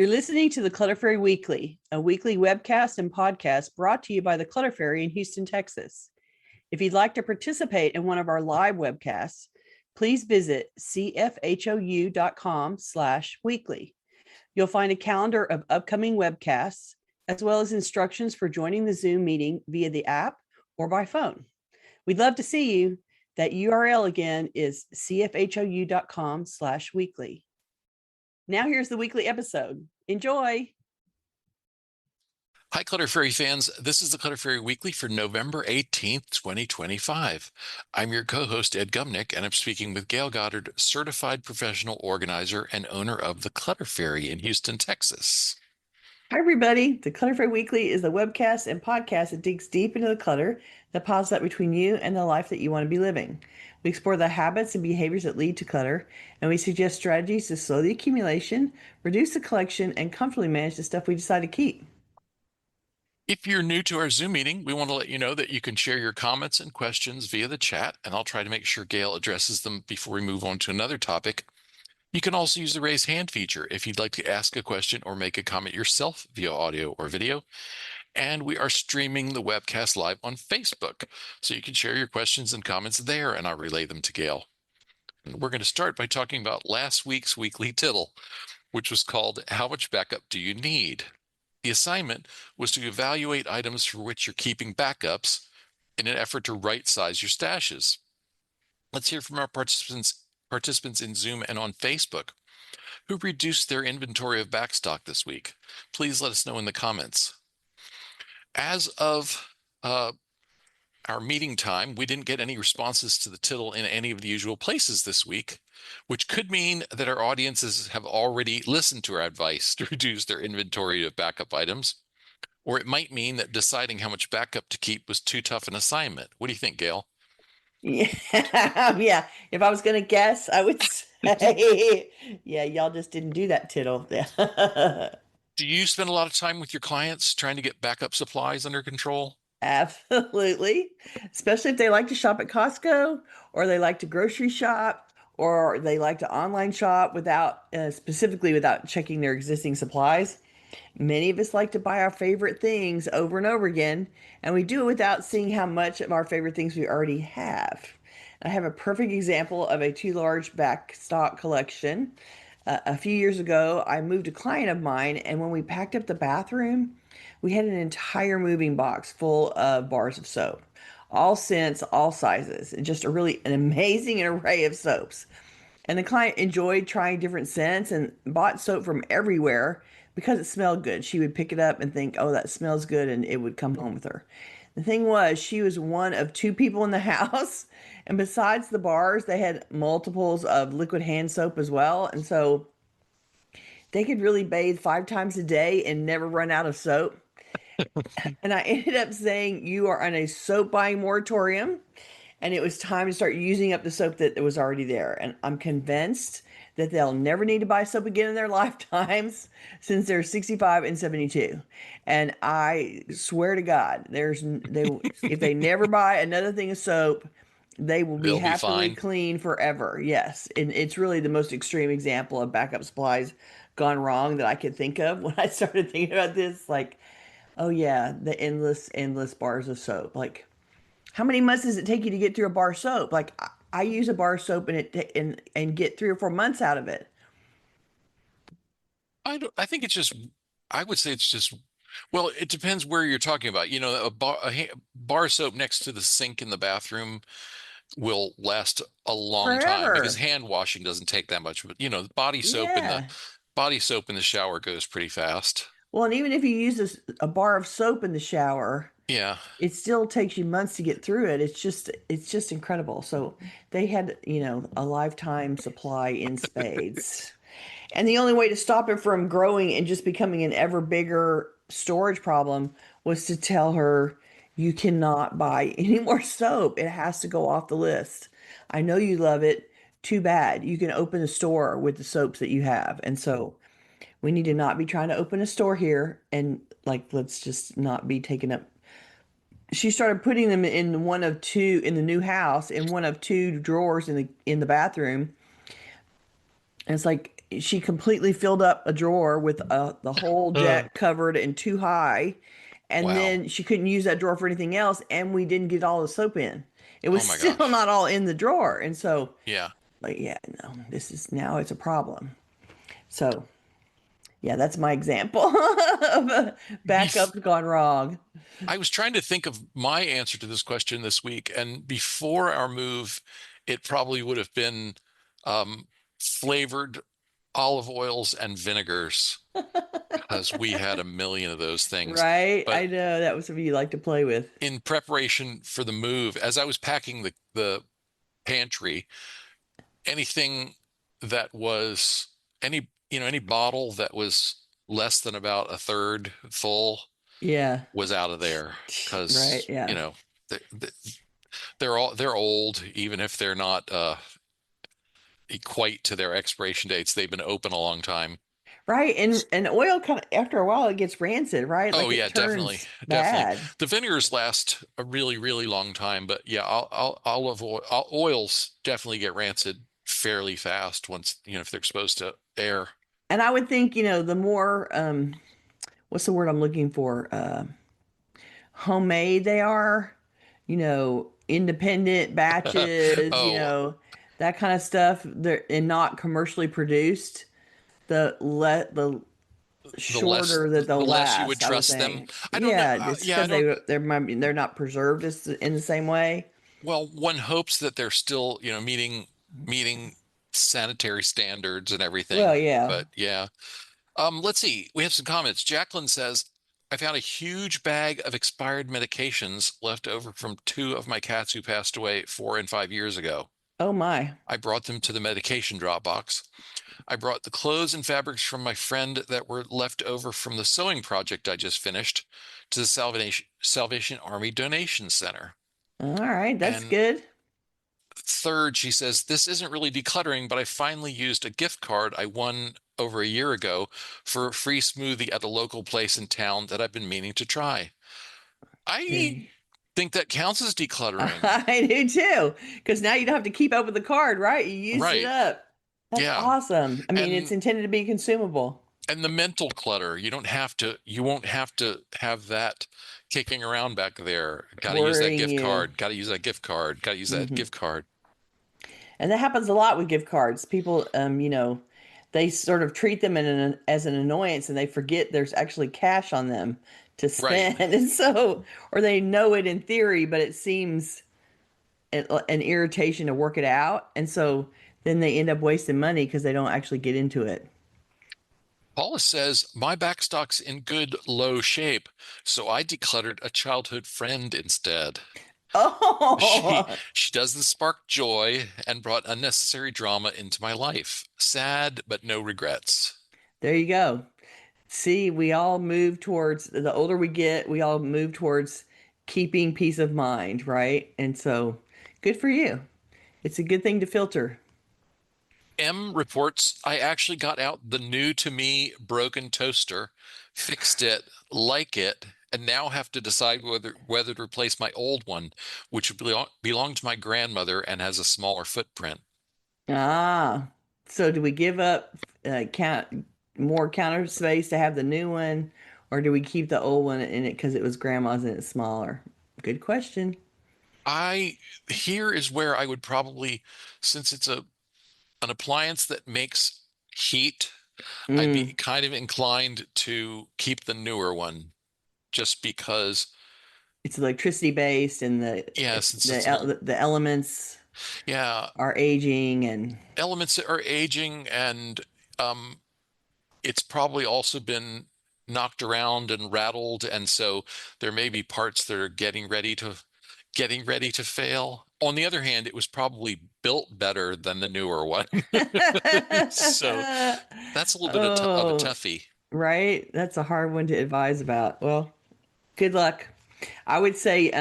You're listening to the Clutter Fairy Weekly, a weekly webcast and podcast brought to you by the Clutter Fairy in Houston, Texas. If you'd like to participate in one of our live webcasts, please visit cfhou.com/weekly. You'll find a calendar of upcoming webcasts, as well as instructions for joining the Zoom meeting via the app or by phone. We'd love to see you. That URL again is cfhou.com/weekly. Now here's the weekly episode. Enjoy. Hi, Clutter Fairy fans. This is the Clutter Fairy Weekly for November 18th, 2025. I'm your co-host, Ed Gumnick, and I'm speaking with Gayle Goddard, certified professional organizer and owner of the Clutter Fairy in Houston, Texas. Hi, everybody. The Clutter Fairy Weekly is a webcast and podcast that digs deep into the clutter that piles up between you and the life that you want to be living. We explore the habits and behaviors that lead to clutter, and we suggest strategies to slow the accumulation, reduce the collection, and comfortably manage the stuff we decide to keep. If you're new to our Zoom meeting, we want to let you know that you can share your comments and questions via the chat, and I'll try to make sure Gayle addresses them before we move on to another topic. You can also use the raise hand feature if you'd like to ask a question or make a comment yourself via audio or video. And we are streaming the webcast live on Facebook, so you can share your questions and comments there, and I'll relay them to Gayle. And we're going to start by talking about last week's weekly tittle, which was called How Much Backup Do You Need? The assignment was to evaluate items for which you're keeping backups in an effort to right-size your stashes. Let's hear from our participants in Zoom and on Facebook who reduced their inventory of backstock this week. Please let us know in the comments. As of our meeting time, we didn't get any responses to the tittle in any of the usual places this week, which could mean that our audiences have already listened to our advice to reduce their inventory of backup items, or it might mean that deciding how much backup to keep was too tough an assignment. What do you think, Gayle? Yeah, yeah. If I was going to guess, I would say, yeah, y'all just didn't do that tittle. Do you spend a lot of time with your clients trying to get backup supplies under control? Absolutely. Especially if they like to shop at Costco or they like to grocery shop or they like to online shop without, specifically without checking their existing supplies. Many of us like to buy our favorite things over and over again, and we do it without seeing how much of our favorite things we already have. I have a perfect example of a too large backstock collection. A few years ago, I moved a client of mine, and when we packed up the bathroom, we had an entire moving box full of bars of soap, all scents, all sizes, and just an amazing array of soaps. And the client enjoyed trying different scents and bought soap from everywhere because it smelled good. She would pick it up and think, oh, that smells good, and it would come home with her. The thing was, she was one of two people in the house. And besides the bars, they had multiples of liquid hand soap as well. And so they could really bathe 5 times a day and never run out of soap. And I ended up saying, you are on a soap buying moratorium. And it was time to start using up the soap that was already there. And I'm convinced that they'll never need to buy soap again in their lifetimes since they're 65 and 72. And I swear to God, if they never buy another thing of soap, they will be happily clean forever. Yes. And it's really the most extreme example of backup supplies gone wrong that I could think of when I started thinking about this. Like, oh yeah, the endless bars of soap. Like, how many months does it take you to get through a bar of soap? Like, I use a bar of soap and get 3 or 4 months out of it. I think it's just, I would say it's just, well, it depends where you're talking about. You know, a bar of soap next to the sink in the bathroom will last a long time because Forever. hand washing doesn't take that much. But the Yeah. body soap in the shower goes pretty fast. Well, and even if you use a bar of soap in the shower, Yeah. it still takes you months to get through it. It's just incredible. So they had, a lifetime supply in spades. And the only way to stop it from growing and just becoming an ever bigger storage problem was to tell her, you cannot buy any more soap. It has to go off the list. I know you love it. Too bad. You can open a store with the soaps that you have. And so we need to not be trying to open a store here and like, let's just not be taking up. She started putting them in one of two in the new house in one of two drawers in the bathroom. And it's like, she completely filled up a drawer with the whole Uh, deck covered and too high. And wow. then she couldn't use that drawer for anything else. And we didn't get all the soap in. It was Oh my still gosh. not all in the drawer. And so, Yeah. like, yeah, no, this is now it's a problem. So, yeah, that's my example of a Bef backup gone wrong. I was trying to think of my answer to this question this week, and before our move, it probably would have been um, flavored olive oils and vinegars because we had a million of those things. Right? But I know that was something you like to play with. in preparation for the move, as I was packing the pantry, anything that was any bottle that was less than about a third full Yeah. was out of there Right. because Yeah. they're old, even if they're not quite to their expiration dates. They've been open a long time. Right. And oil kind of after a while it gets rancid, right? Oh Like it yeah, definitely, turns definitely. bad. The vinegars last a really, really long time, but yeah, olive oil, oils definitely get rancid fairly fast once, if they're exposed to air. And I would think, the more what's the word I'm looking for? Homemade they are, independent batches, Oh, that kind of stuff. They're and not commercially produced. The the less shorter that the they'll less you would last, I would trust them. think. I don't know. Yeah, just Yeah, I because don't. they're not preserved in the same way. Well, one hopes that they're still, meeting sanitary standards and Well, everything. yeah. But yeah. Let's see. We have some comments. Jacqueline says, I found a huge bag of expired medications left over from two of my cats who passed away 4 and 5 years ago. Oh my. I brought them to the medication drop box. I brought the clothes and fabrics from my friend that were left over from the sewing project I just finished to the Salvation Army Donation Center. All right, that's And good. third, she says, this isn't really decluttering, but I finally used a gift card I won over a year ago for a free smoothie at a local place in town that I've been meaning to try. I There think that counts as decluttering. I do too, because now you don't have to keep up with the card, right? You used it Right. up. That's Yeah. awesome. I mean, it's And intended to be consumable. and the mental clutter, you won't have to have that kicking around back there. Got to use that Worrying gift you. card. Got to use that gift card. Got to use that Hmm. gift card. And that happens a lot with gift cards. People, they sort of treat them as an annoyance and they forget there's actually cash on them to Right. spend. And so, or they know it in theory, but it seems an irritation to work it out. And so then they end up wasting money because they don't actually get into it. Paula says, my backstock's in good low shape, so I decluttered a childhood friend instead. She Oh, she doesn't spark joy and brought unnecessary drama into my life. Sad, but no regrets. there you go. See, we all move towards the older we get, we all move towards keeping peace of mind, right? And so good for you. It's a good thing to filter. M reports, I actually got out the new to me broken toaster, fixed it, like it, and now have to decide whether to replace my old one, which belonged to my grandmother and has a smaller footprint. Ah, so do we give up more counter space to have the new one, or do we keep the old one in it because it was grandma's and it's smaller? Good question. I Here is where I would probably, since it's an appliance that makes heat, I'd be Mm, kind of inclined to keep the newer one just because, it's electricity based, and yeah, since it's a little, the elements yeah, are aging, and elements are aging and um, it's probably also been knocked around and rattled, and so there may be parts that are getting ready to fail. On the other hand, it was probably built better than the newer one. So that's a little bit of a oh, toughie. right. That's a hard one to advise about. Well, good luck. I would say,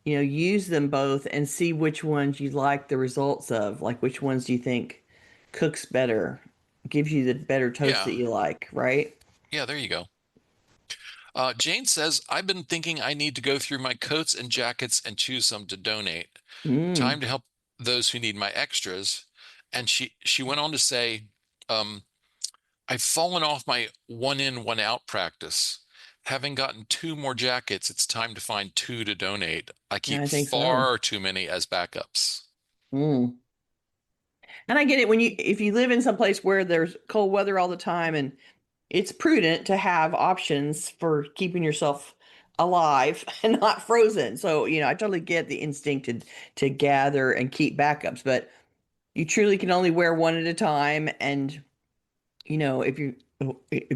use them both and see which ones you like the results of. Like which ones do you think cooks better, gives you the better toast Yeah. that you like, right? Yeah, there you go. Jane says, I've been thinking I need to go through my coats and jackets and choose some to donate. Mm. Time to help those who need my extras. And she went on to say, Um, I've fallen off my one in, one out practice. Having gotten two more jackets, it's time to find two to donate. I keep I think so. far too many as backups. Mm. And I get it when if you live in some place where there's cold weather all the time, and it's prudent to have options for keeping yourself alive and not frozen. So, I totally get the instinct to gather and keep backups, but you truly can only wear one at a time. And, if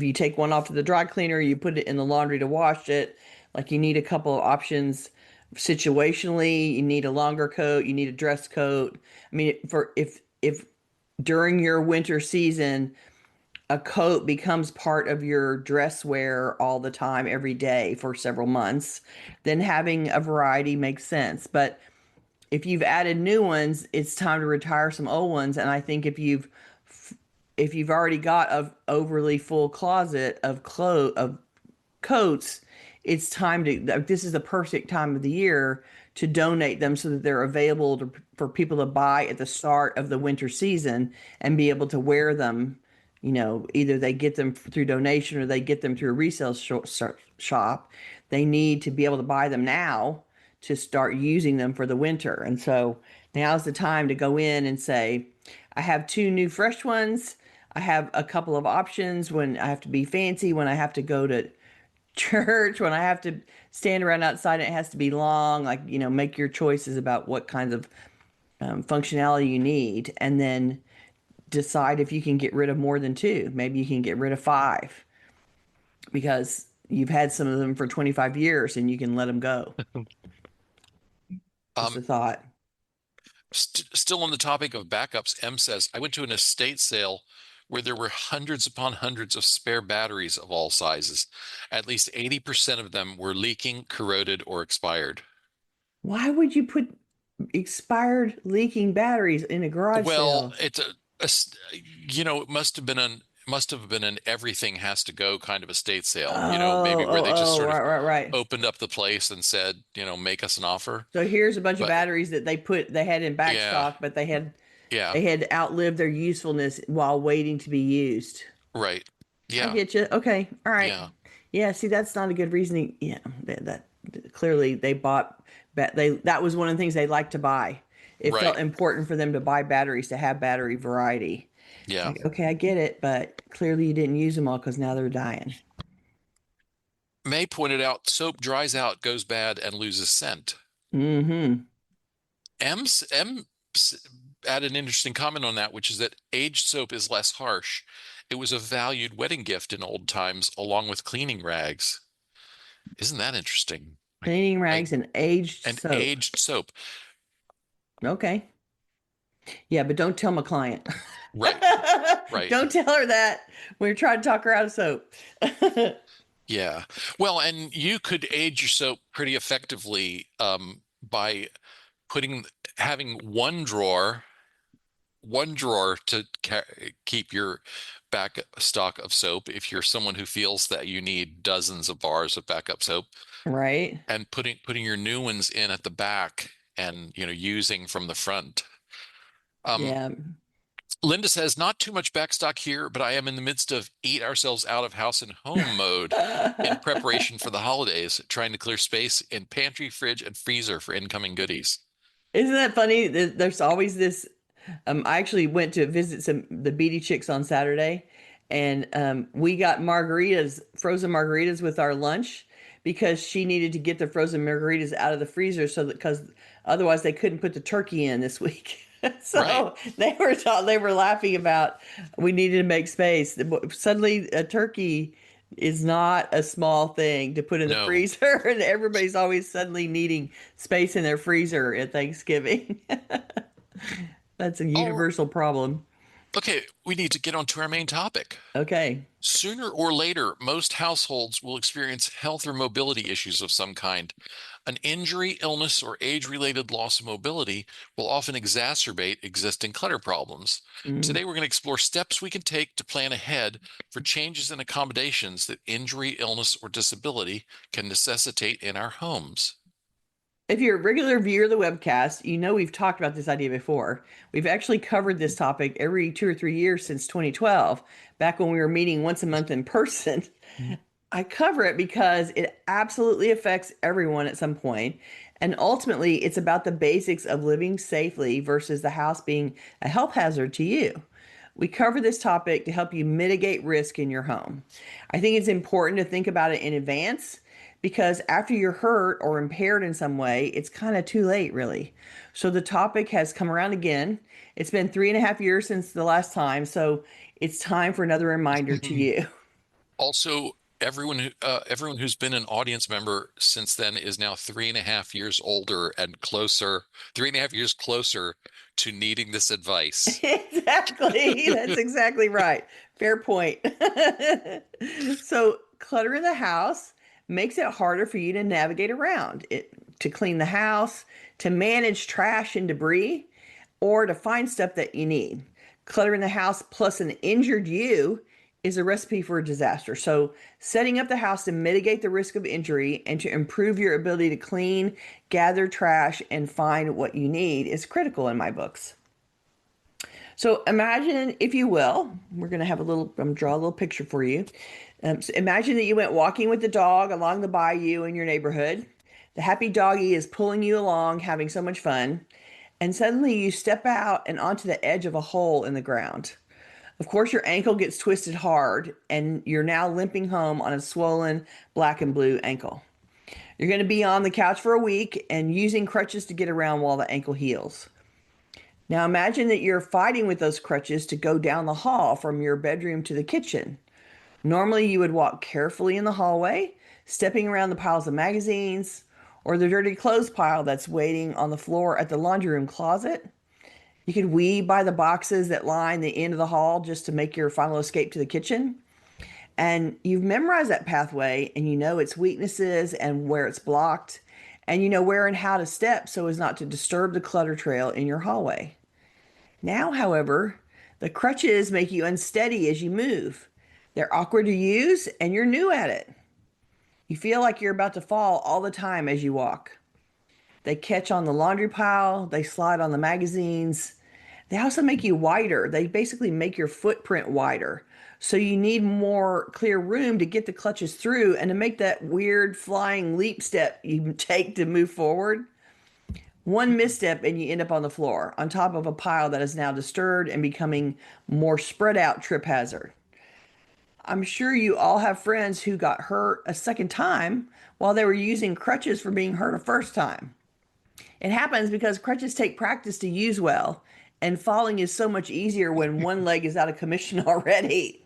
you take one off to the dry cleaner, you put it in the laundry to wash it, like you need a couple of options situationally. You need a longer coat, you need a dress coat. I mean, for if during your winter season a coat becomes part of your dress wear all the time, every day for several months, then having a variety makes sense. But if you've added new ones, it's time to retire some old ones. And I think if you've already got a overly full closet of coats, it's time to, this is the perfect time of the year to donate them so that they're available for people to buy at the start of the winter season and be able to wear them. Either they get them through donation or they get them through a resale shop. They need to be able to buy them now to start using them for the winter. And so now's the time to go in and say, I have two new fresh ones. I have a couple of options when I have to be fancy, when I have to go to church, when I have to stand around outside and it has to be long. Like, make your choices about what kinds of functionality you need, and then decide if you can get rid of more than two. Maybe you can get rid of five because you've had some of them for 25 years and you can let them go. Just Um, a thought. Still on the topic of backups, M says, I went to an estate sale where there were hundreds upon hundreds of spare batteries of all sizes. At least 80% of them were leaking, corroded, or expired. Why would you put expired leaking batteries in a garage Well, sale? it's it must have been an everything has to go kind of estate sale, Oh, maybe where oh, they just oh, sort of right, right, right. opened up the place and said, make us an offer. So here's a bunch of But batteries that they had in back yeah, stock, but they had yeah, they had outlived their usefulness while waiting to be used. right. I Yeah, get you. Okay. All right. yeah, Yeah, see, that's not a good reasoning. Yeah, that clearly they bought that was one of the things they liked to buy. It right. felt important for them to buy batteries, to have battery variety. Yeah. Like, okay, I get it, but clearly you didn't use them all because now they're dying. May pointed out soap dries out, goes bad, and loses scent. Mm-hmm. Added an interesting comment on that, which is that aged soap is less harsh. It was a valued wedding gift in old times, along with cleaning rags. Isn't that interesting? Cleaning I rags and aged an soap. aged soap. Okay. Yeah, but don't tell my client. Right, right. Don't tell her that when you're trying to talk her out of soap. Yeah. Well, and you could age your soap pretty effectively by putting having one drawer to keep your back stock of soap if you're someone who feels that you need dozens of bars of backup soap, Right? and putting your new ones in at the back and using from the front. Um, Yeah. Linda says, not too much backstock here, but I am in the midst of eat ourselves out of house and home mode in preparation for the holidays, trying to clear space in pantry, fridge, and freezer for incoming goodies. Isn't that funny? There's always this. I actually went to visit the Beatty Chicks on Saturday, and we got margaritas, frozen margaritas with our lunch because she needed to get the frozen margaritas out of the freezer so that because otherwise they couldn't put the turkey in this week. Right. So they were laughing about we needed to make space. Suddenly, a turkey is not a small thing to put in the No. freezer, and everybody's always suddenly needing space in their freezer at Thanksgiving. That's a Oh, universal problem. okay. We need to get on to our main topic. Okay. Sooner or later, most households will experience health or mobility issues of some kind. An injury, illness, or age-related loss of mobility will often exacerbate existing clutter problems. Mm. Today, we're going to explore steps we can take to plan ahead for changes and accommodations that injury, illness, or disability can necessitate in our homes. If you're a regular viewer of the webcast, you know we've talked about this idea before. We've actually covered this topic every 2 or 3 years since 2012, back when we were meeting once a month in person. I cover it because it absolutely affects everyone at some point, and ultimately, it's about the basics of living safely versus the house being a health hazard to you. We cover this topic to help you mitigate risk in your home. I think it's important to think about it in advance because after you're hurt or impaired in some way, it's kind of too late, really. So the topic has come around again. It's been 3.5 years since the last time, so it's time for another reminder to you. Also, everyone who's been an audience member since then is now 3.5 years older and closer, 3.5 years closer to needing this advice. Exactly. That's exactly right. Fair point. So, clutter in the house makes it harder for you to navigate around it, to clean the house, to manage trash and debris, or to find stuff that you need. Clutter in the house plus an injured you is a recipe for a disaster. So, setting up the house to mitigate the risk of injury and to improve your ability to clean, gather trash, and find what you need is critical in my books. So imagine, if you will, we're going to have a little, draw a little picture for you. So imagine that you went walking with the dog along the bayou in your neighborhood. The happy doggy is pulling you along, having so much fun. And suddenly you step out and onto the edge of a hole in the ground. Of course, your ankle gets twisted hard, and you're now limping home on a swollen black and blue ankle. You're going to be on the couch for a week and using crutches to get around while the ankle heals. Now imagine that you're fighting with those crutches to go down the hall from your bedroom to the kitchen. Normally, you would walk carefully in the hallway, stepping around the piles of magazines or the dirty clothes pile that's waiting on the floor at the laundry room closet. You could weave by the boxes that line the end of the hall just to make your final escape to the kitchen. And you've memorized that pathway and you know its weaknesses and where it's blocked, and you know where and how to step so as not to disturb the clutter trail in your hallway. Now, however, the crutches make you unsteady as you move. They're awkward to use and you're new at it. You feel like you're about to fall all the time as you walk. They catch on the laundry pile, they slide on the magazines. They also make you wider. They basically make your footprint wider. So you need more clear room to get the clutches through and to make that weird flying leap step you take to move forward. One misstep and you end up on the floor, on top of a pile that is now disturbed and becoming more spread out trip hazard. I'm sure you all have friends who got hurt a second time while they were using crutches for being hurt a first time. It happens because crutches take practice to use well, and falling is so much easier when one leg is out of commission already.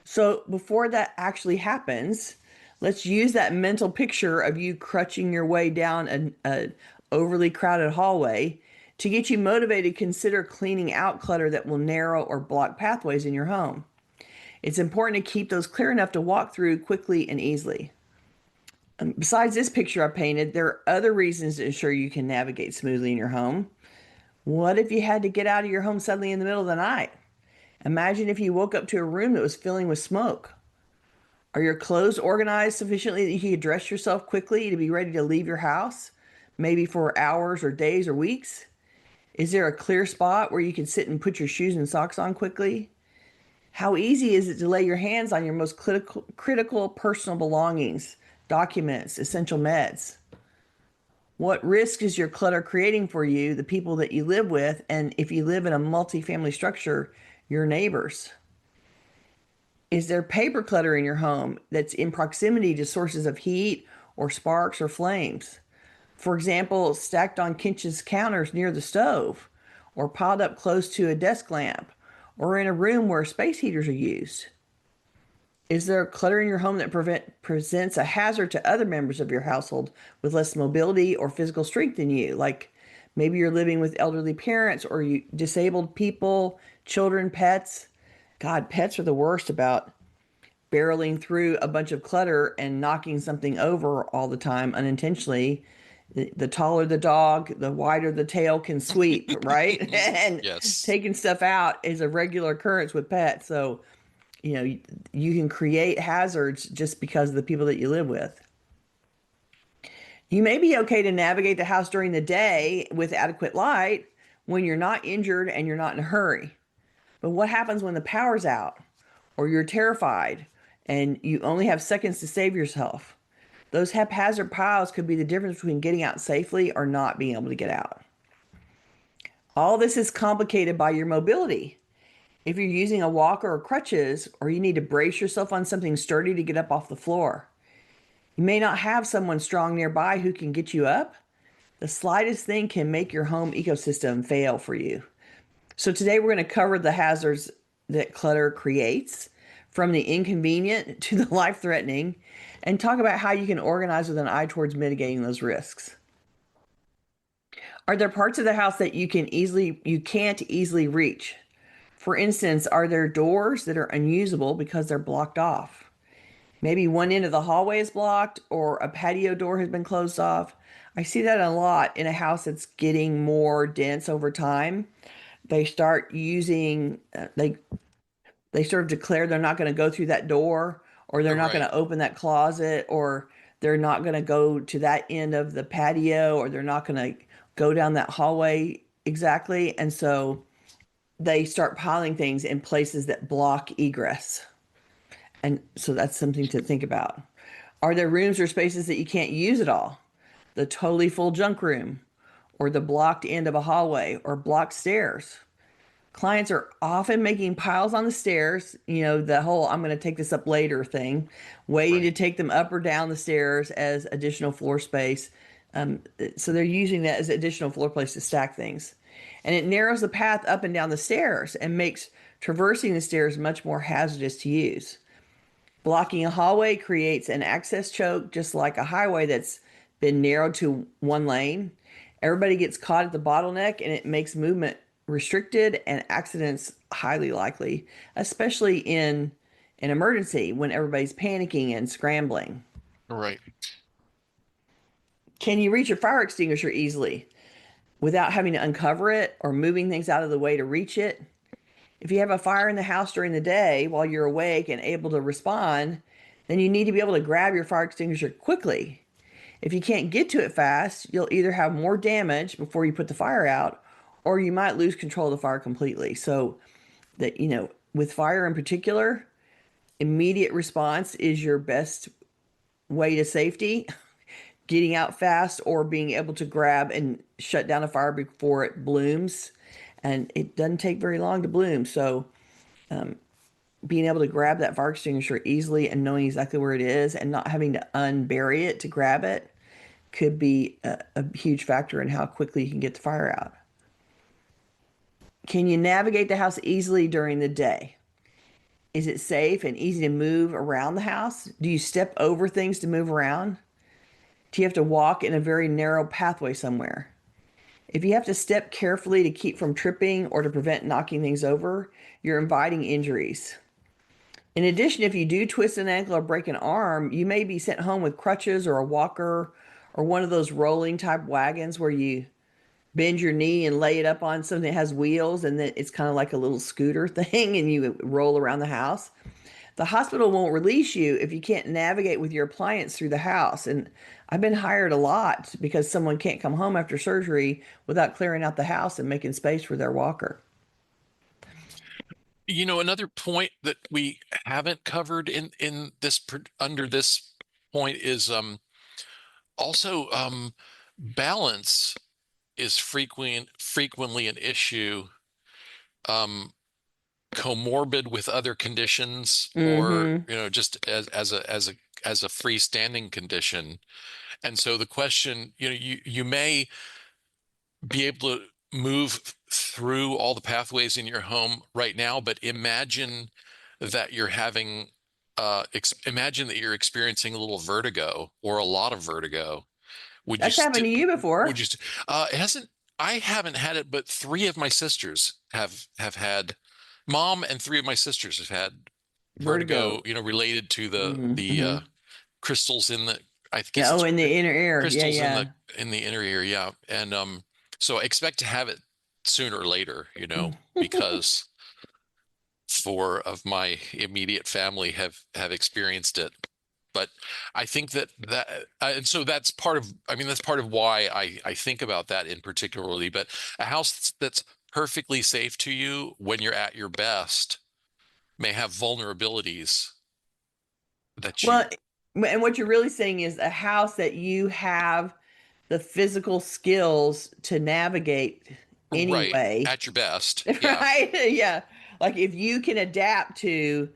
So before that actually happens, let's use that mental picture of you crutching your way down an overly crowded hallway to get you motivated to consider cleaning out clutter that will narrow or block pathways in your home. It's important to keep those clear enough to walk through quickly and easily. Besides this picture I painted, there are other reasons to ensure you can navigate smoothly in your home. What if you had to get out of your home suddenly in the middle of the night? Imagine if you woke up to a room that was filling with smoke. Are your clothes organized sufficiently that you can dress yourself quickly to be ready to leave your house, maybe for hours or days or weeks? Is there a clear spot where you can sit and put your shoes and socks on quickly? How easy is it to lay your hands on your most critical personal belongings, documents, essential meds? What risk is your clutter creating for you, the people that you live with, and if you live in a multi-family structure, your neighbors? Is there paper clutter in your home that's in proximity to sources of heat or sparks or flames? For example, stacked on kitchen counters near the stove, or piled up close to a desk lamp, or in a room where space heaters are used? Is there clutter in your home that presents a hazard to other members of your household with less mobility or physical strength than you? Like maybe you're living with elderly parents or disabled people, children, pets. God, pets are the worst about barreling through a bunch of clutter and knocking something over all the time unintentionally. The taller the dog, the wider the tail can sweep, right? And Yes. taking stuff out is a regular occurrence with pets. So, you can create hazards just because of the people that you live with. You may be okay to navigate the house during the day with adequate light when you're not injured and you're not in a hurry. But what happens when the power's out or you're terrified and you only have seconds to save yourself? Those haphazard piles could be the difference between getting out safely or not being able to get out. All this is complicated by your mobility. If you're using a walker or crutches, or you need to brace yourself on something sturdy to get up off the floor, you may not have someone strong nearby who can get you up. The slightest thing can make your home ecosystem fail for you. So today we're going to cover the hazards that clutter creates, from the inconvenient to the life-threatening, and talk about how you can organize with an eye towards mitigating those risks. Are there parts of the house that you can't easily reach? For instance, are there doors that are unusable because they're blocked off? Maybe one end of the hallway is blocked or a patio door has been closed off. I see that a lot in a house that's getting more dense over time. They start using they sort of declare they're not going to go through that door, or they're not going Right. to open that closet, or they're not going to go to that end of the patio, or they're not going to go down that hallway exactly. And so they start piling things in places that block egress. And so that's something to think about. Are there rooms or spaces that you can't use at all? The totally full junk room, or the blocked end of a hallway, or blocked stairs. Clients are often making piles on the stairs, the whole I'm going to take this up later thing, waiting to Right. take them up or down the stairs as additional floor space. So they're using that as additional floor place to stack things. And it narrows the path up and down the stairs and makes traversing the stairs much more hazardous to use. Blocking a hallway creates an access choke, just like a highway that's been narrowed to one lane. Everybody gets caught at the bottleneck, and it makes movement restricted and accidents highly likely, especially in an emergency when everybody's panicking and scrambling. Right. Can you reach your fire extinguisher easily without having to uncover it or moving things out of the way to reach it? If you have a fire in the house during the day while you're awake and able to respond, then you need to be able to grab your fire extinguisher quickly. If you can't get to it fast, you'll either have more damage before you put the fire out, or you might lose control of the fire completely. So that, with fire in particular, immediate response is your best way to safety. Getting out fast or being able to grab and shut down a fire before it blooms. And it doesn't take very long to bloom. So being able to grab that fire extinguisher easily and knowing exactly where it is and not having to unbury it to grab it could be a huge factor in how quickly you can get the fire out. Can you navigate the house easily during the day? Is it safe and easy to move around the house? Do you step over things to move around? Do you have to walk in a very narrow pathway somewhere? If you have to step carefully to keep from tripping or to prevent knocking things over, you're inviting injuries. In addition, if you do twist an ankle or break an arm, you may be sent home with crutches or a walker or one of those rolling type wagons where you bend your knee and lay it up on something that has wheels, and then it's kind of like a little scooter thing and you roll around the house. The hospital won't release you if you can't navigate with your appliance through the house. And I've been hired a lot because someone can't come home after surgery without clearing out the house and making space for their walker. Another point that we haven't covered in this under this point is also balance is frequently an issue, um comorbid with other conditions, or Mm-hmm. just as a freestanding condition. And so the question, you may be able to move through all the pathways in your home right now, but that you're having imagine that you're experiencing a little vertigo or a lot of vertigo. Would you That's happened st to you would before. you st it hasn't I haven't had it, but three of my sisters have had, mom and three of my sisters have had vertigo, Vertigo. related to the Mm-hmm. crystals in the, I guess Yeah, oh, it's in the inner ear. Yeah, crystals yeah. in the inner ear, yeah. And so I expect to have it sooner or later, because four of my immediate family have experienced it. But I think and so that's part of, I mean, that's part of why I think about that in particularly. But a house that's perfectly safe to you when you're at your best may have vulnerabilities that you, Well, and what you're really saying is a house that you have the physical skills to navigate right, anyway, at your best. Yeah, right? Yeah. Like if you can adapt to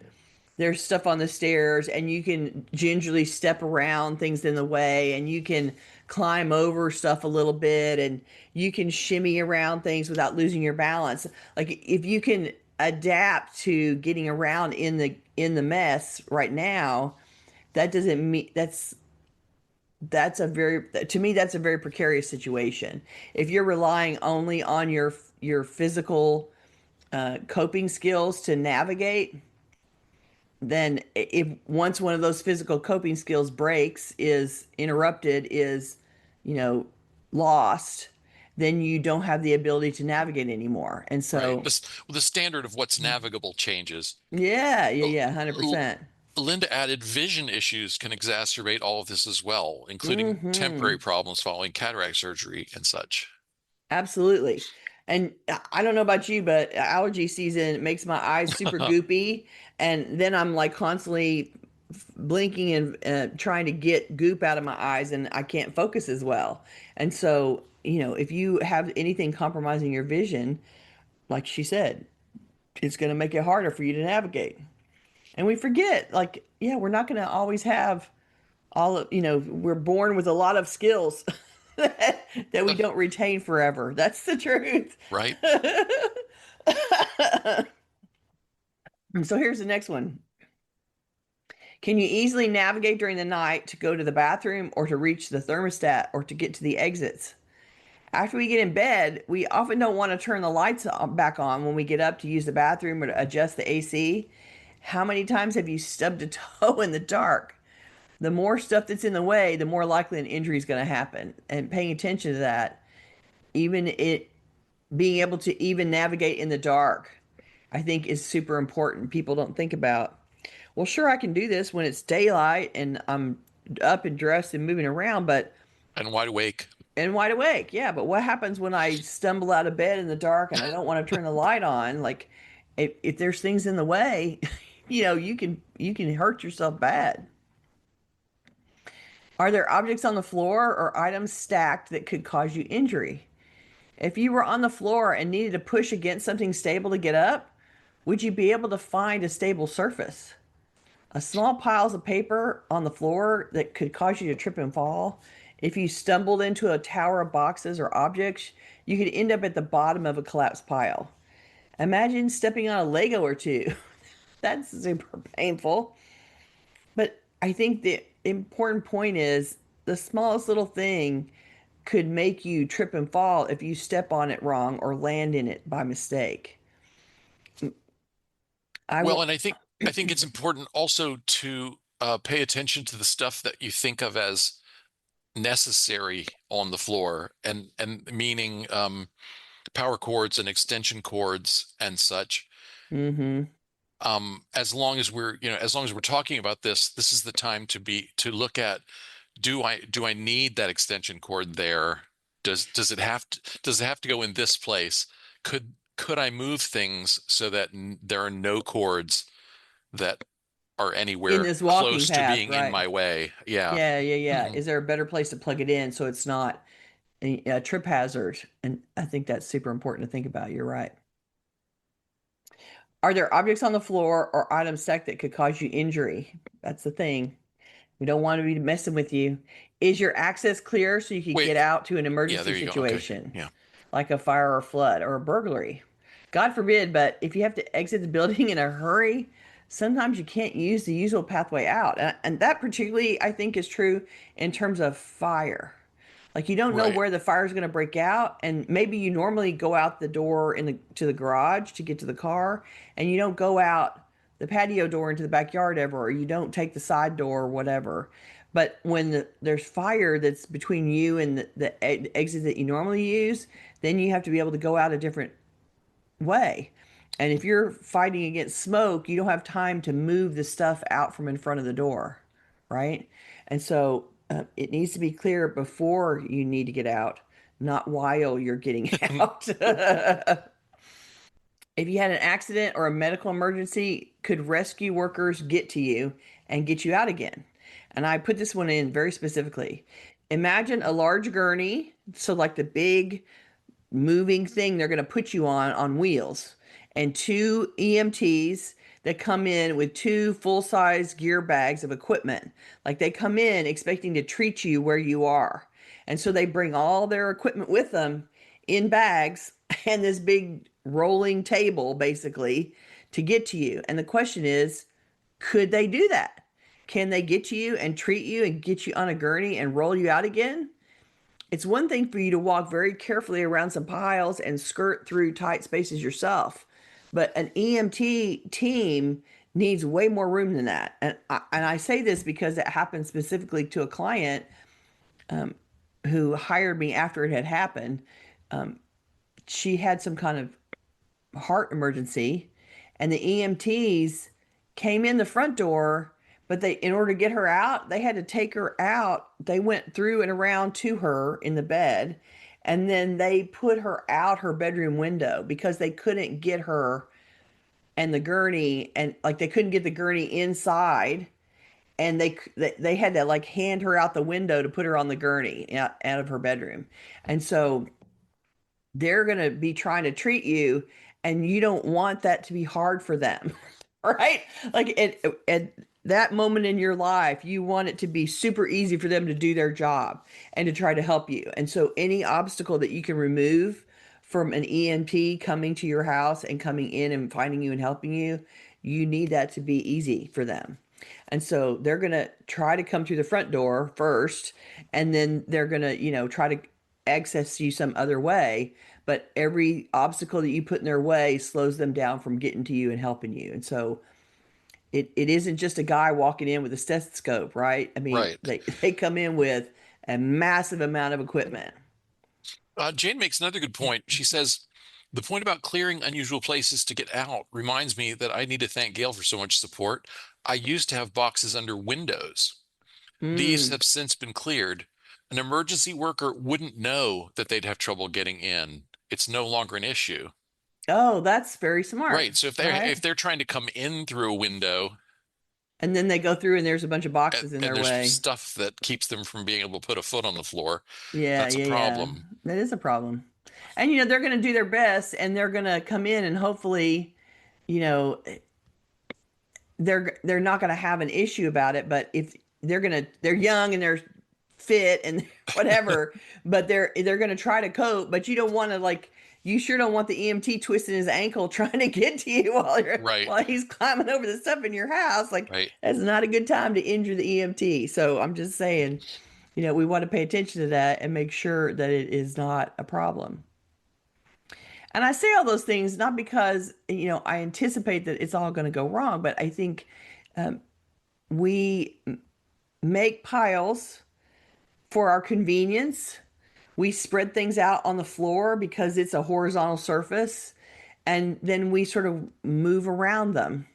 there's stuff on the stairs and you can gingerly step around things in the way and you can climb over stuff a little bit and you can shimmy around things without losing your balance. Like if you can adapt to getting around in the mess right now, that doesn't mean that's a very to me that's a very precarious situation. If you're relying only on your physical coping skills to navigate, then if once one of those physical coping skills breaks, is interrupted, is, you know, lost, then you don't have the ability to navigate anymore. And right. so, The standard of what's navigable changes. yeah, yeah, L- yeah, L- 100%. Linda added vision issues can exacerbate all of this as well, including Mm-hmm. temporary problems following cataract surgery and such. Absolutely. And I don't know about you, but allergy season makes my eyes super goopy. And then I'm like constantly blinking and trying to get goop out of my eyes, and I can't focus as well. And so, you know, if you have anything compromising your vision, like she said, it's going to make it harder for you to navigate. And we forget, like, yeah, we're not going to always have all of, you know, we're born with a lot of skills that we don't retain forever. That's the truth. Right? So here's the next one. Can you easily navigate during the night to go to the bathroom or to reach the thermostat or to get to the exits? After we get in bed, we often don't want to turn the lights back on when we get up to use the bathroom or to adjust the AC. How many times have you stubbed a toe in the dark? The more stuff that's in the way, the more likely an injury is going to happen. And paying attention to that, even it being able to even navigate in the dark, I think is super important. People don't think about, well, sure, I can do this when it's daylight and I'm up and dressed and moving around, but And wide awake. and wide awake. Yeah, but what happens when I stumble out of bed in the dark and I don't want to turn the light on? Like, if there's things in the way, you know, you can hurt yourself bad. Are there objects on the floor or items stacked that could cause you injury? If you were on the floor and needed to push against something stable to get up, would you be able to find a stable surface? A small piles of paper on the floor that could cause you to trip and fall. If you stumbled into a tower of boxes or objects, you could end up at the bottom of a collapsed pile. Imagine stepping on a Lego or two. That's super painful. But I think the important point is the smallest little thing could make you trip and fall if you step on it wrong or land in it by mistake. I Well, want, and I think it's important also to pay attention to the stuff that you think of as necessary on the floor, and meaning power cords and extension cords and such. mm-hmm. As long as we're, you know, as long as we're talking about this, this is the time to look at, do I need that extension cord there? Does it have to go in this place? Could I move things so that there are no cords that are In anywhere this walking close to path, being in right? my way? Yeah. Yeah, yeah, yeah. Is there a better place to plug it in so it's not a trip hazard? And I think that's super important to think about. You're right. Are there objects on the floor or items stacked that could cause you injury? That's the thing. We don't want to be messing with you. Is your access clear so you could Wait, get out to an yeah, emergency there you go. Okay. situation, Yeah. like a fire or flood or a burglary? God forbid, but if you have to exit the building in a hurry, sometimes you can't use the usual pathway out. And that particularly, I think, is true in terms of fire. Like you don't know Right. where the fire is going to break out, and maybe you normally go out the door in the to the garage to get to the car, and you don't go out the patio door into the backyard ever, or you don't take the side door or whatever. But when there's fire that's between you and the exit that you normally use, then you have to be able to go out a different way. And if you're fighting against smoke, you don't have time to move the stuff out from in front of the door. right? And so it needs to be clear before you need to get out, not while you're getting out. If you had an accident or a medical emergency, could rescue workers get to you and get you out again? And I put this one in very specifically. Imagine a large gurney, so like the big moving thing they're going to put you on wheels, and two EMTs that come in with two full-size gear bags of equipment. Like they come in expecting to treat you where you are. And so they bring all their equipment with them in bags and this big rolling table basically to get to you. And the question is, could they do that? Can they get to you and treat you and get you on a gurney and roll you out again? It's one thing for you to walk very carefully around some piles and skirt through tight spaces yourself, but an EMT team needs way more room than that. And I say this because it happened specifically to a client who hired me after it had happened. She had some kind of heart emergency, and the EMTs came in the front door, but they, in order to get her out, they had to take her out. They went through and around to her in the bed, and then they put her out her bedroom window because they couldn't get her and the gurney, and like they couldn't get the gurney inside, and they had to like hand her out the window to put her on the gurney out of her bedroom. And so they're going to be trying to treat you, and you don't want that to be hard for them. Right? Like at that moment in your life, you want it to be super easy for them to do their job and to try to help you. And so any obstacle that you can remove from an EMP coming to your house and coming in and finding you and helping you, you need that to be easy for them. And so they're going to try to come through the front door first, and then they're going to, try to access you some other way. But every obstacle that you put in their way slows them down from getting to you and helping you. And so it isn't just a guy walking in with a stethoscope, right? I mean, Right. they come in with a massive amount of equipment. Jane makes another good point. She says, the point about clearing unusual places to get out reminds me that I need to thank Gail for so much support. I used to have boxes under windows. These Mm. have since been cleared. An emergency worker wouldn't know that they'd have trouble getting in. It's no longer an issue. Oh, that's very smart, Right. So if right? they're trying to come in through a window And then they go through and there's a bunch of boxes in and their there's way. stuff that keeps them from being able to put a foot on the floor, Yeah, that's a yeah, yeah. problem. That is a problem. And they're going to do their best, and they're going to come in, and hopefully, you know, they're not going to have an issue about it. But if they're young and they're fit and whatever, but they're going to try to cope. But you don't want to, like, you sure don't want the EMT twisting his ankle trying to get to you Right. while he's climbing over the stuff in your house. Like, Right. that's not a good time to injure the EMT. So I'm just saying, we want to pay attention to that and make sure that it is not a problem. And I say all those things not because, I anticipate that it's all going to go wrong, but I think we make piles for our convenience. We spread things out on the floor because it's a horizontal surface, and then we sort of move around them.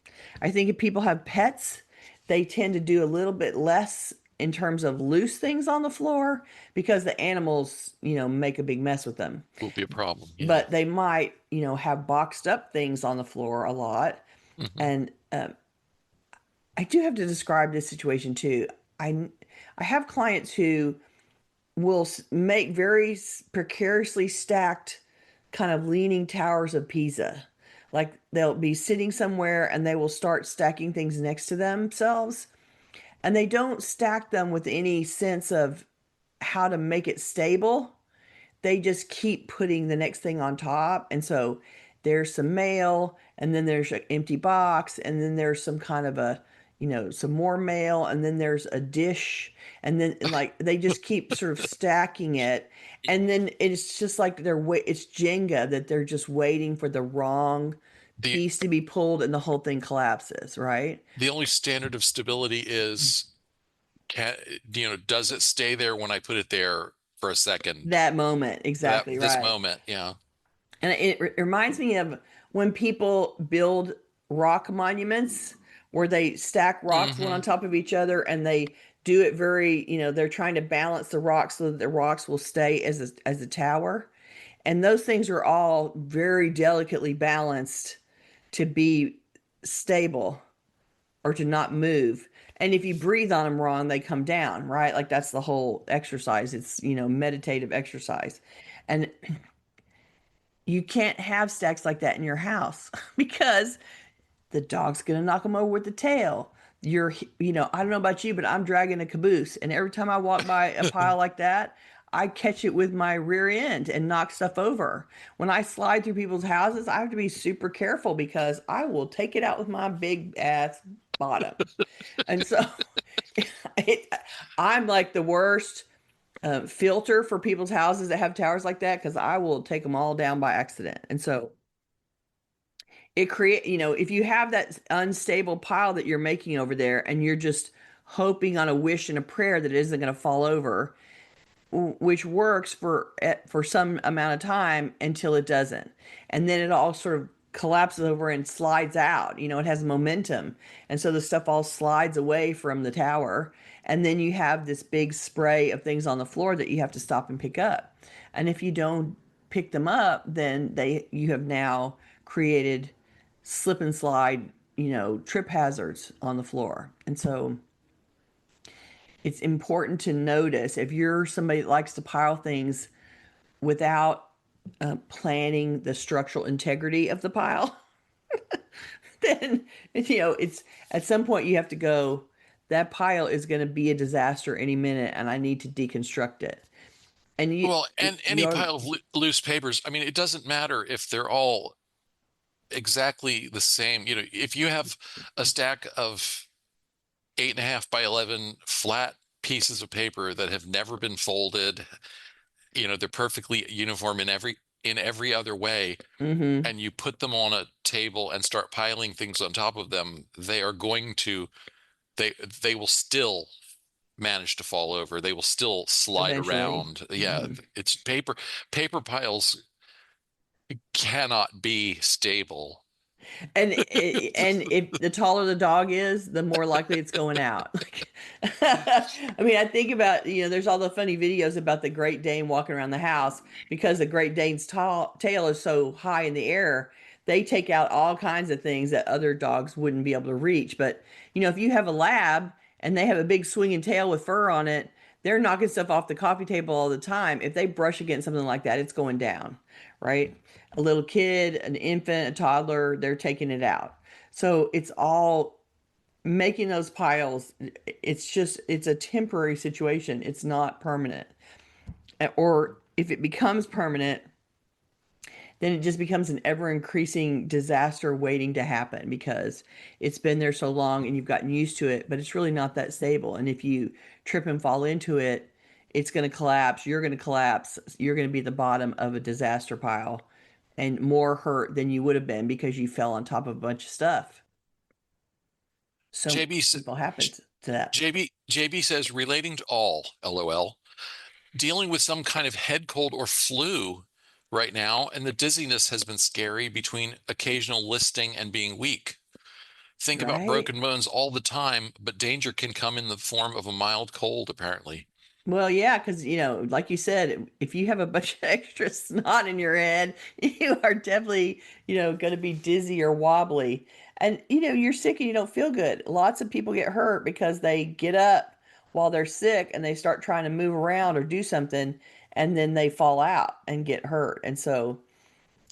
I think if people have pets, they tend to do a little bit less in terms of loose things on the floor because the animals, make a big mess with them. Will be a problem. Yeah. But they might, have boxed up things on the floor a lot. Hmm. And I do have to describe this situation too. I I have clients who will make very precariously stacked kind of leaning towers of Pisa. Like they'll be sitting somewhere and they will start stacking things next to themselves. And they don't stack them with any sense of how to make it stable. They just keep putting the next thing on top. And so there's some mail, and then there's an empty box, and then there's some kind of some more mail, and then there's a dish, and then and like they just keep sort of stacking it. And then it's just like it's Jenga, that they're just waiting for the wrong The piece to be pulled and the whole thing collapses, right? the only standard of stability is can does it stay there when I put it there for a second? That moment, That exactly this right. moment, yeah. And it reminds me of when people build rock monuments where they stack rocks one on Hmm. top of each other, and they do it very, they're trying to balance the rocks so that the rocks will stay as a tower. And those things are all very delicately balanced to be stable or to not move. And if you breathe on them wrong, they come down, right? Like that's the whole exercise. It's, meditative exercise. And you can't have stacks like that in your house because the dog's gonna knock him over with the tail. I don't know about you, but I'm dragging a caboose, and every time I walk by a pile like that, I catch it with my rear end and knock stuff over. When I slide through people's houses, I have to be super careful because I will take it out with my big ass bottom. And so it, I'm like the worst filter for people's houses that have towers like that because I will take them all down by accident. And so if you have that unstable pile that you're making over there and you're just hoping on a wish and a prayer that it isn't going to fall over, which works for some amount of time until it doesn't. And then it all sort of collapses over and slides out. It has momentum. And so the stuff all slides away from the tower. And then you have this big spray of things on the floor that you have to stop and pick up. And if you don't pick them up, then you have now created slip and slide, trip hazards on the floor. And so it's important to notice if you're somebody that likes to pile things without planning the structural integrity of the pile, then it's at some point you have to go. That pile is going to be a disaster any minute, and I need to deconstruct it. And Well, and any you pile of loose papers, I mean, it doesn't matter if they're all exactly the same. If you have a stack of 8.5 by 11 flat pieces of paper that have never been folded, they're perfectly uniform in every other way, mm-hmm, and you put them on a table and start piling things on top of them, they they will still manage to fall over. They will still slide eventually. around. Yeah, Mm-hmm. it's paper piles cannot be stable. And if the taller the dog is, the more likely it's going out. I mean, I think about, there's all the funny videos about the Great Dane walking around the house because the Great Dane's tail is so high in the air. They take out all kinds of things that other dogs wouldn't be able to reach. But, if you have a lab and they have a big swinging tail with fur on it, they're knocking stuff off the coffee table all the time. If they brush against something like that, it's going down, right? A little kid, an infant, a toddler, they're taking it out. So it's all making those piles. It's a temporary situation. It's not permanent. Or if it becomes permanent, then it just becomes an ever increasing disaster waiting to happen because it's been there so long and you've gotten used to it, but it's really not that stable. And if you trip and fall into it, it's going to collapse. You're going to collapse. You're going to be at the bottom of a disaster pile and more hurt than you would have been because you fell on top of a bunch of stuff. So JB many people happen to that. JB says relating to all, LOL, dealing with some kind of head cold or flu right now, and the dizziness has been scary between occasional listing and being weak. Think about Right? broken bones all the time, but danger can come in the form of a mild cold, apparently. Well, yeah, because like you said, if you have a bunch of extra snot in your head, you are definitely, going to be dizzy or wobbly. And you're sick and you don't feel good. Lots of people get hurt because they get up while they're sick and they start trying to move around or do something, and then they fall out and get hurt. And so,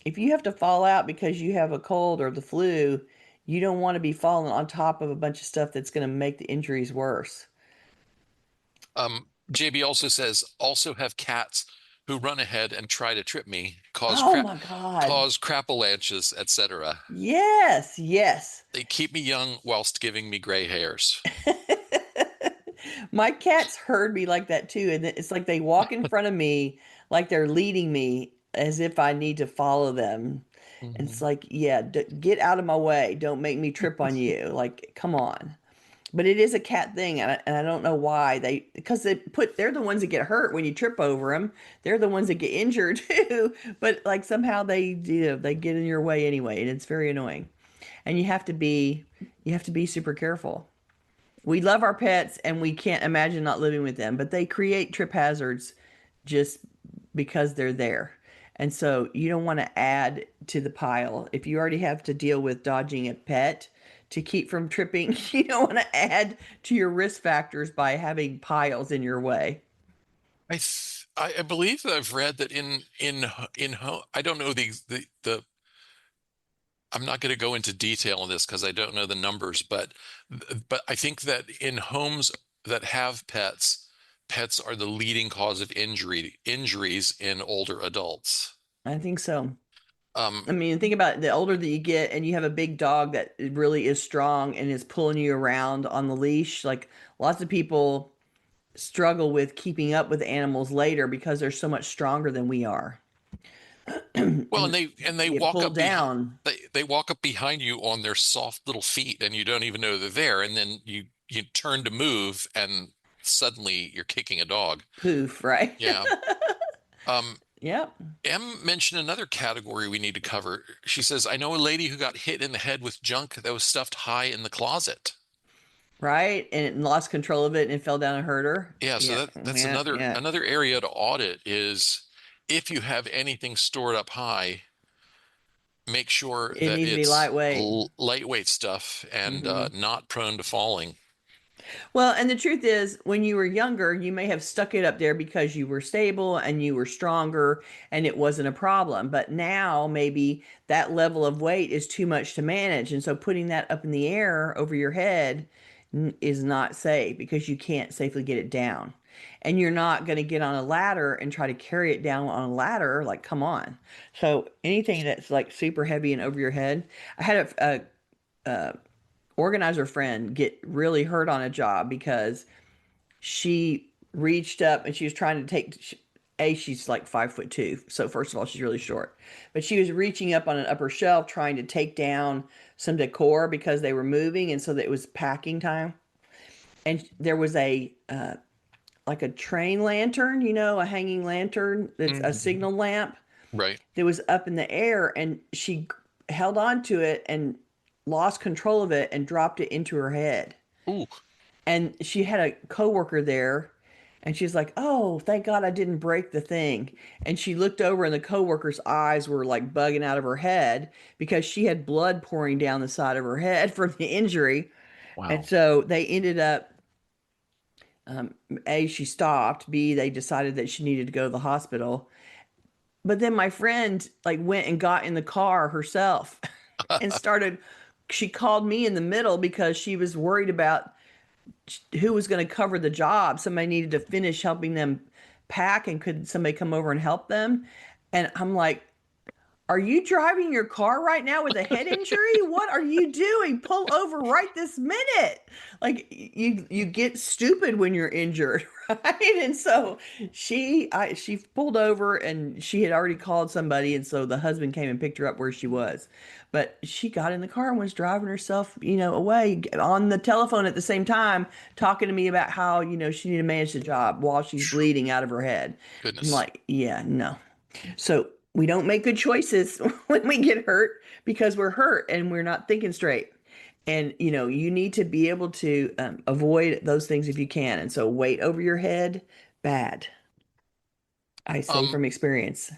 if you have to fall out because you have a cold or the flu, you don't want to be falling on top of a bunch of stuff that's going to make the injuries worse. JB also says, also have cats who run ahead and try to trip me, Oh my God. cause crapalanches, etc. Yes, yes. They keep me young whilst giving me gray hairs. My cats heard me like that too. And it's like they walk in front of me like they're leading me as if I need to follow them. And it's Mhm. like, yeah, get out of my way. Don't make me trip on you. Like, come on. But it is a cat thing, and I don't know why because they're the ones that get hurt when you trip over them. They're the ones that get injured too. But like somehow they get in your way anyway, and it's very annoying. and you have to be super careful. We love our pets and we can't imagine not living with them, but they create trip hazards just because they're there. And so you don't want to add to the pile. If you already have to deal with dodging a pet to keep from tripping, you don't want to add to your risk factors by having piles in your way. I believe that I've read that in home, I don't know the I'm not going to go into detail on this because I don't know the numbers, but I think that in homes that have pets, pets are the leading cause of injuries in older adults. I think so. Um, I mean, think about it, the older that you get and you have a big dog that really is strong and is pulling you around on the leash, like lots of people struggle with keeping up with animals later because they're so much stronger than we are. well, And and they you get walk pulled up behind down, they walk up behind you on their soft little feet, and you don't even know they're there, and then you turn to move, and suddenly you're kicking a dog. poof, right? Yeah. Um, Yep. Em mentioned another category we need to cover. She says, I know a lady who got hit in the head with junk that was stuffed high in the closet. Right. And it lost control of it and it fell down and hurt her. Yeah, so Yeah. that's Yeah. Yeah. another area to audit is if you have anything stored up high, make sure It that needs to be it's lightweight. lightweight stuff and Hmm. not prone to falling. Well, and the truth is, when you were younger, you may have stuck it up there because you were stable and you were stronger and it wasn't a problem. But now maybe that level of weight is too much to manage. And so putting that up in the air over your head is not safe because you can't safely get it down. And you're not going to get on a ladder and try to carry it down on a ladder. Like, come on. So anything that's like super heavy and over your head. I had a organizer friend get really hurt on a job because she reached up and she was trying to take she's like 5'2", so first of all she's really short, but she was reaching up on an upper shelf trying to take down some decor because they were moving and so that it was packing time, and there was a like a train lantern, a hanging lantern that's a Mhm. signal lamp Right. that was up in the air, and she held on to it and lost control of it and dropped it into her head. Ooh, And she had a coworker there, and she's like, "Oh, thank God I didn't break the thing." And she looked over and the coworker's eyes were like bugging out of her head because she had blood pouring down the side of her head from the injury. And wow. so they ended up, A, she stopped, B, they decided that she needed to go to the hospital. But then my friend like went and got in the car herself and started, she called me in the middle because she was worried about who was going to cover the job. Somebody needed to finish helping them pack, and could somebody come over and help them? And I'm like, are you driving your car right now with a head injury? What are you doing? Pull over right this minute. Like you get stupid when you're injured, right? And so she pulled over and she had already called somebody, and so the husband came and picked her up where she was. But she got in the car and was driving herself, away on the telephone at the same time, talking to me about how, she needed to manage the job while she's Phew, bleeding out of her head. I'm goodness. like, yeah, no. So we don't make good choices when we get hurt because we're hurt and we're not thinking straight. And you need to be able to avoid those things if you can. And so weight over your head, bad. I say Um, from experience.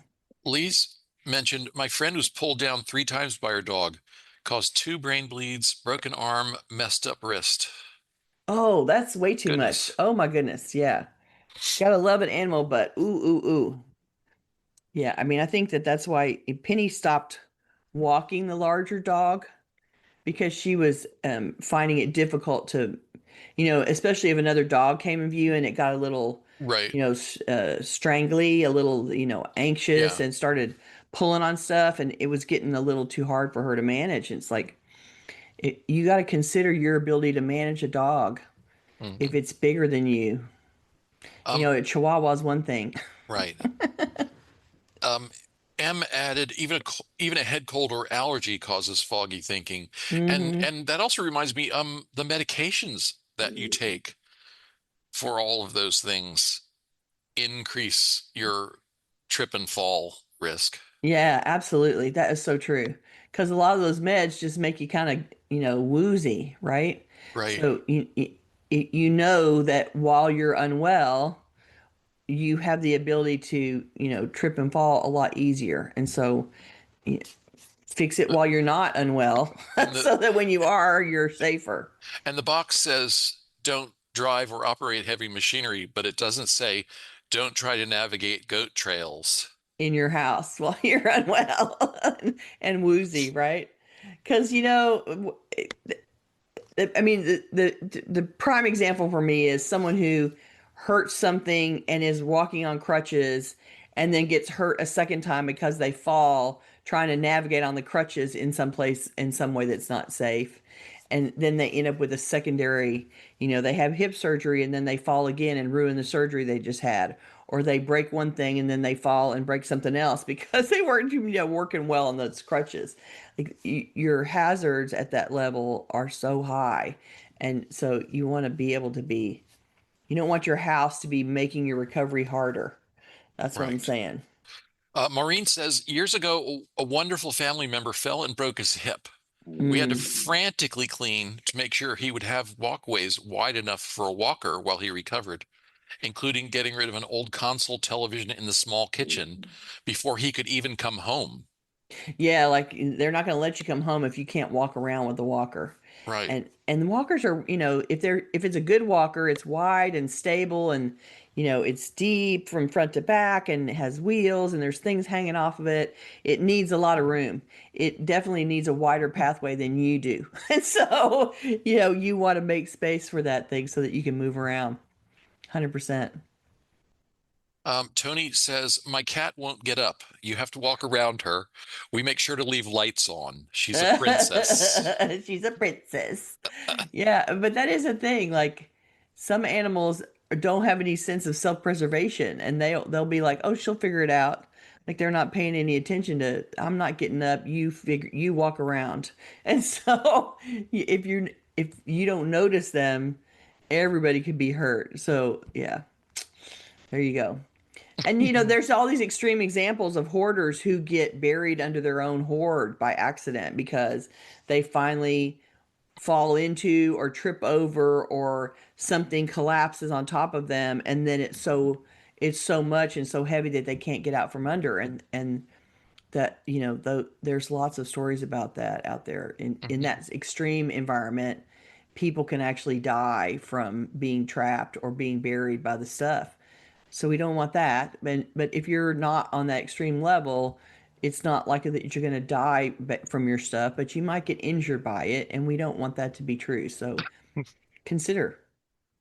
Lee's mentioned my friend was pulled down 3 times by her dog, caused 2 brain bleeds, broken arm, messed up wrist. Oh, that's way too much. Goodness. Oh my goodness. Yeah. Gotta love an animal, but ooh, ooh, ooh. Yeah. I mean, I think that that's why Penny stopped walking the larger dog because she was finding it difficult to, especially if another dog came in view and it got a little, Right. strangly, a little, anxious Yeah. and started pulling on stuff, and it was getting a little too hard for her to manage. It's like you got to consider your ability to manage a dog if Hmm. it's bigger than you. Um, A Chihuahua's one thing. right. Um, M added even a head cold or allergy causes foggy thinking. Hmm. And that also reminds me, the medications that you take for all of those things increase your trip and fall risk. Yeah, absolutely. That is so true. because a lot of those meds just make you kind of, woozy, right? Right. So you know that while you're unwell, you have the ability to, trip and fall a lot easier. And so y- fix it while you're not unwell And the so that when you are, you're safer and the box says don't drive or operate heavy machinery, but it doesn't say don't try to navigate goat trails. in your house while you're unwell and woozy, right? Because, I mean, the prime example for me is someone who hurts something and is walking on crutches and then gets hurt a second time because they fall trying to navigate on the crutches in some place in some way that's not safe. And then they end up with a secondary, they have hip surgery and then they fall again and ruin the surgery they just had. Or they break one thing and then they fall and break something else because they weren't, working well on those crutches. Like your hazards at that level are so high. And so you want to be able to be, you don't want your house to be making your recovery harder. That's what I'm Right. saying. Maureen says years ago, a wonderful family member fell and broke his hip. We had to Mm. frantically clean to make sure he would have walkways wide enough for a walker while he recovered, including getting rid of an old console television in the small kitchen before he could even come home. Yeah, like they're not going to let you come home if you can't walk around with the walker. Right. And walkers are, if it's a good walker, it's wide and stable and it's deep from front to back and it has wheels and there's things hanging off of it. It needs a lot of room. It definitely needs a wider pathway than you do. And so, you want to make space for that thing so that you can move around. 100%. Tony says, my cat won't get up. You have to walk around her. We make sure to leave lights on. She's a princess. She's a princess. Yeah, but that is a thing. Like some animals don't have any sense of self-preservation and they'll be like, "Oh, she'll figure it out." Like they're not paying any attention to, "I'm not getting up, you walk around." And so if you don't notice them, everybody could be hurt. So, yeah, there you go. And there's all these extreme examples of hoarders who get buried under their own hoard by accident because they finally fall into or trip over or something collapses on top of them and then it's so much and so heavy that they can't get out from under and that there's lots of stories about that out there in Mhm. that extreme environment. People can actually die from being trapped or being buried by the stuff, so we don't want that. But if you're not on that extreme level, it's not likely that you're going to die from your stuff, but you might get injured by it, and we don't want that to be true. So consider.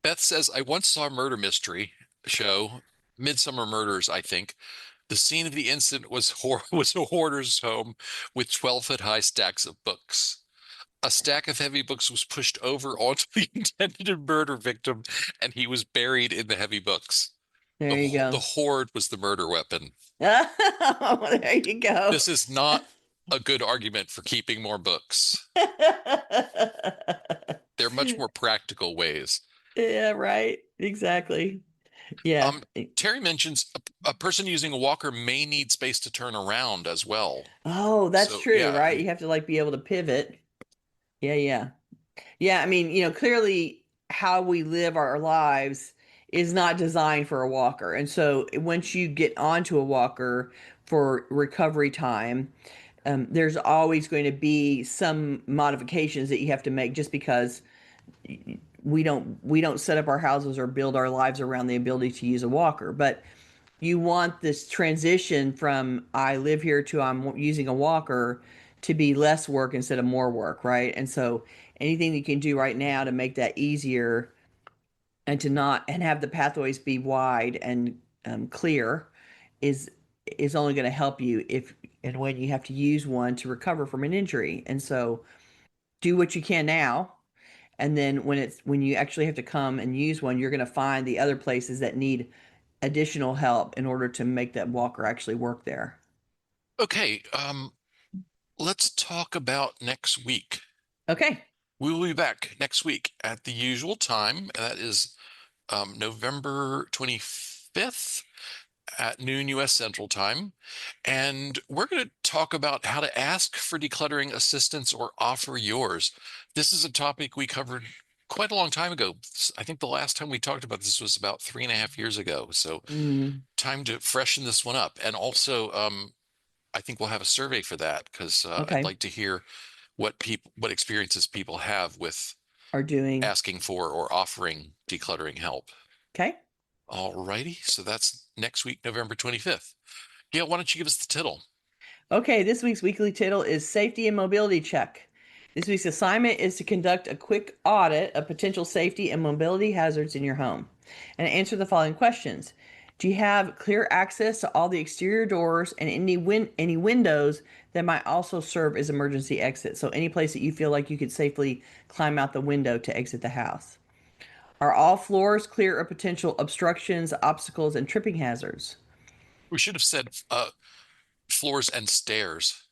Beth says, I once saw a murder mystery show, Midsummer Murders, I think. The scene of the incident was a hoarder's home with 12-foot high stacks of books. A stack of heavy books was pushed over onto the intended murder victim, and he was buried in the heavy books. There you The go. hoard was the murder weapon. There you go. This is not a good argument for keeping more books. There are much more practical ways. Yeah, right. Exactly. Yeah. Um, Terry mentions a person using a walker may need space to turn around as well. Oh, that's So true, yeah, right? You have to like be able to pivot. Yeah, yeah. Yeah, I mean, clearly how we live our lives is not designed for a walker. And so once you get onto a walker for recovery time, there's always going to be some modifications that you have to make just because we don't set up our houses or build our lives around the ability to use a walker. But you want this transition from I live here to I'm using a walker to be less work instead of more work, right? And so anything you can do right now to make that easier and to not and have the pathways be wide and clear is is only going to help you if and when you have to use one to recover from an injury. And so do what you can now, and then when you actually have to come and use one, you're going to find the other places that need additional help in order to make that walker actually work there. okay. Let's talk about next week. Okay. We will be back next week at the usual time. That is November 25th. at noon US Central Time. And we're going to talk about how to ask for decluttering assistance or offer yours. This is a topic we covered quite a long time ago. I think the last time we talked about this was about 3.5 years ago. So Mm, time to freshen this one up. And also, I think we'll have a survey for that because I'd okay. like to hear what experiences people have with Are doing asking for or offering decluttering help. okay. All righty. So that's next week, November 25th. Gail, why don't you give us the title? Okay, this week's weekly title is Safety and Mobility Check. This week's assignment is to conduct a quick audit of potential safety and mobility hazards in your home and answer the following questions. Do you have clear access to all the exterior doors and any windows that might also serve as emergency exits? So any place that you feel like you could safely climb out the window to exit the house. Are all floors clear of potential obstructions, obstacles, and tripping hazards? We should have said floors and stairs.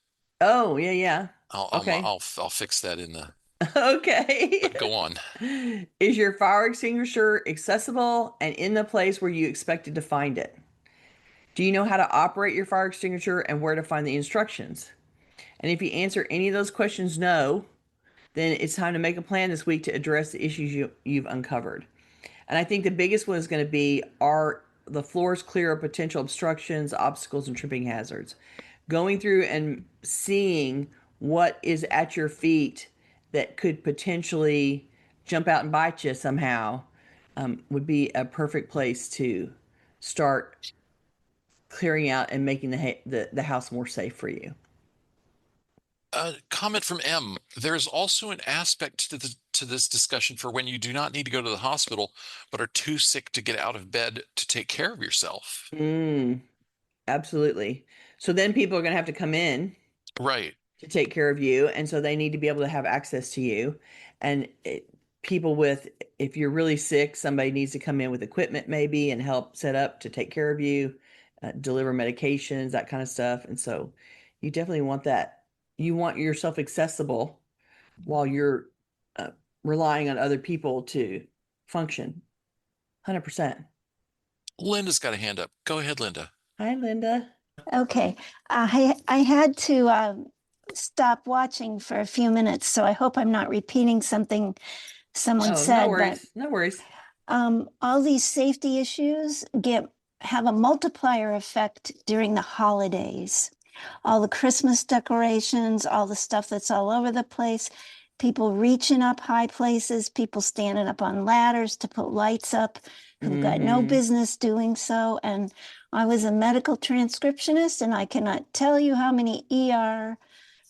Oh, yeah, yeah. Okay. I'll fix that in the, Okay. but go on. Is your fire extinguisher accessible and in the place where you expected to find it? Do you know how to operate your fire extinguisher and where to find the instructions? And if you answer any of those questions no, then it's time to make a plan this week to address the issues you've uncovered. And I think the biggest one is going to be, are the floors clear of potential obstructions, obstacles, and tripping hazards? Going through and seeing what is at your feet that could potentially jump out and bite you somehow would be a perfect place to start clearing out and making the house more safe for you. Comment from M. There's also an aspect to this discussion for when you do not need to go to the hospital, but are too sick to get out of bed to take care of yourself. Mm, absolutely. So then people are going to have to come in Right. to take care of you, and so they need to be able to have access to you. And people with, if you're really sick, somebody needs to come in with equipment maybe and help set up to take care of you, deliver medications, that kind of stuff. And so you definitely want that. You want yourself accessible while you're uh, relying on other people to function. 100%. Linda's got a hand up. Go ahead, Linda. Hi, Linda. Okay, I had to stop watching for a few minutes, so I hope I'm not repeating something someone Oh, no said. worries. No worries. All these safety issues have a multiplier effect during the holidays. All the Christmas decorations, all the stuff that's all over the place, people reaching up high places, people standing up on ladders to put lights up who've got no Mhm. business doing so. And I was a medical transcriptionist, and I cannot tell you how many ER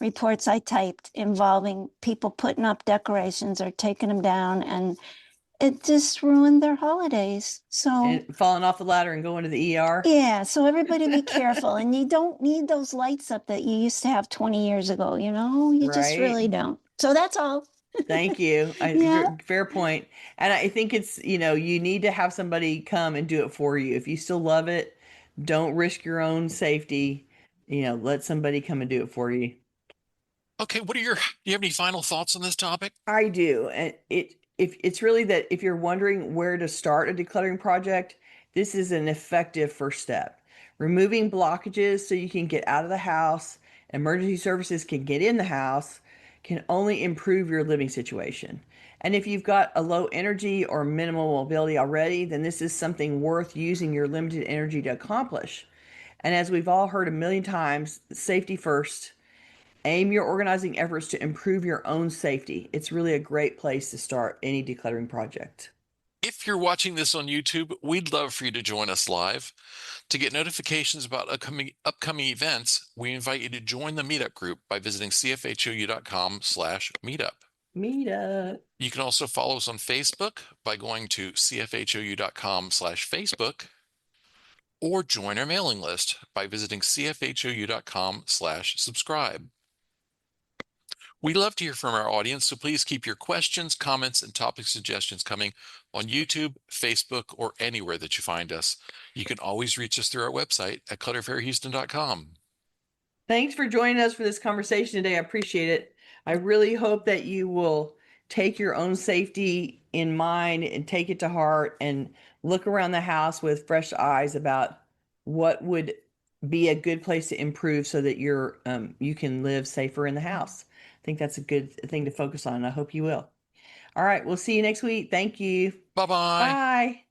reports I typed involving people putting up decorations or taking them down, and it just ruined their holidays. So And falling off the ladder and going to the ER. yeah, so everybody be careful. And you don't need those lights up that you used to have 20 years ago, you just Right. really don't. So that's all. Thank you. Yeah. Fair point. And I think it's, you need to have somebody come and do it for you. If you still love it, don't risk your own safety. Let somebody come and do it for you. Okay, do you have any final thoughts on this topic? I do. And if it's really that, if you're wondering where to start a decluttering project, this is an effective first step. Removing blockages so you can get out of the house, emergency services can get in the house, can only improve your living situation. And if you've got a low energy or minimal mobility already, then this is something worth using your limited energy to accomplish. And as we've all heard a million times, safety first. Aim your organizing efforts to improve your own safety. It's really a great place to start any decluttering project. If you're watching this on YouTube, we'd love for you to join us live. To get notifications about upcoming events, we invite you to join the meetup group by visiting cfhou.com/meetup. Meet up. You can also follow us on Facebook by going to cfhou.com/Facebook or join our mailing list by visiting cfhou.com/subscribe. We love to hear from our audience, so please keep your questions, comments, and topic suggestions coming on YouTube, Facebook, or anywhere that you find us. You can always reach us through our website at clutterfairyhouston.com. Thanks for joining us for this conversation today. I appreciate it. I really hope that you will take your own safety in mind and take it to heart and look around the house with fresh eyes about what would be a good place to improve so that you can live safer in the house. I think that's a good thing to focus on, and I hope you will. All right, we'll see you next week. Thank you. Bye-bye. Bye.